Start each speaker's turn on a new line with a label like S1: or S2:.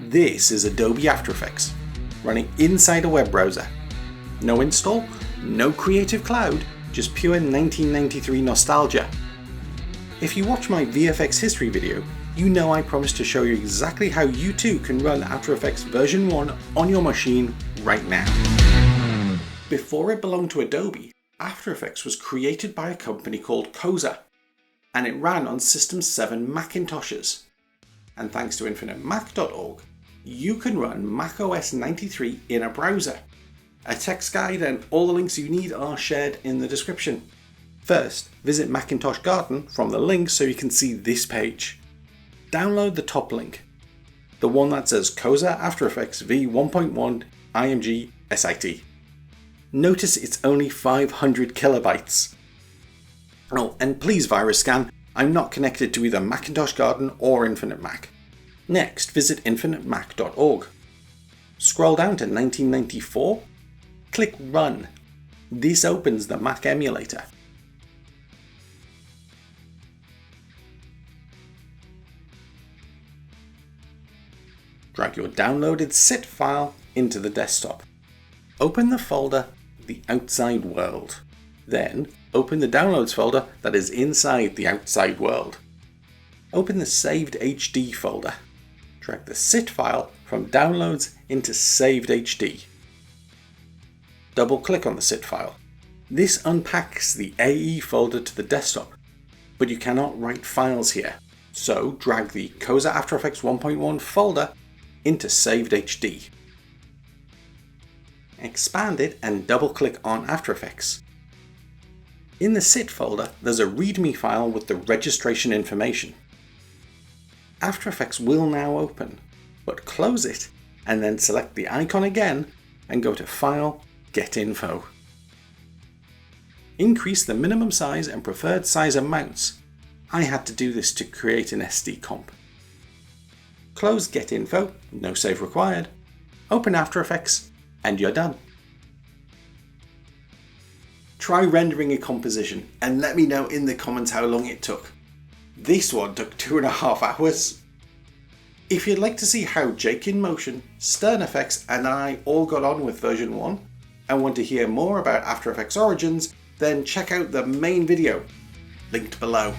S1: This is Adobe After Effects, running inside a web browser. No install, no Creative Cloud, just pure 1993 nostalgia. If you watch my VFX History video, you know I promised to show you exactly how you too can run After Effects version 1 on your machine right now. Before it belonged to Adobe, After Effects was created by a company called Koza, and it ran on System 7 Macintoshes. And thanks to infinitemac.org, you can run macOS 93 in a browser. A text guide and all the links you need are shared in the description. First, visit Macintosh Garden from the link so you can see this page. Download the top link, the one that says Koza After Effects v1.1 IMG SIT. Notice it's only 500 kilobytes. Oh, and please virus scan, I'm not connected to either Macintosh Garden or Infinite Mac. Next, visit infinitemac.org. Scroll down to 1994, click Run. This opens the Mac emulator. Drag your downloaded SIT file into the desktop. Open the folder, The Outside World. Then, open the Downloads folder that is inside the Outside World. Open the Saved HD folder. Drag the SIT file from Downloads into Saved HD. Double-click on the SIT file. This unpacks the AE folder to the desktop, but you cannot write files here, so drag the Koza After Effects 1.1 folder into Saved HD. Expand it and double-click on After Effects. In the SIT folder, there's a README file with the registration information. After Effects will now open, but close it and then select the icon again and go to File, Get Info. Increase the minimum size and preferred size amounts. I had to do this to create an SD comp. Close Get Info, no save required. Open After Effects, and you're done. Try rendering a composition and let me know in the comments how long it took. This one took 2.5 hours. If you'd like to see how Jake in Motion, Stern Effects and I all got on with version 1 and want to hear more about After Effects Origins, then check out the main video, linked below.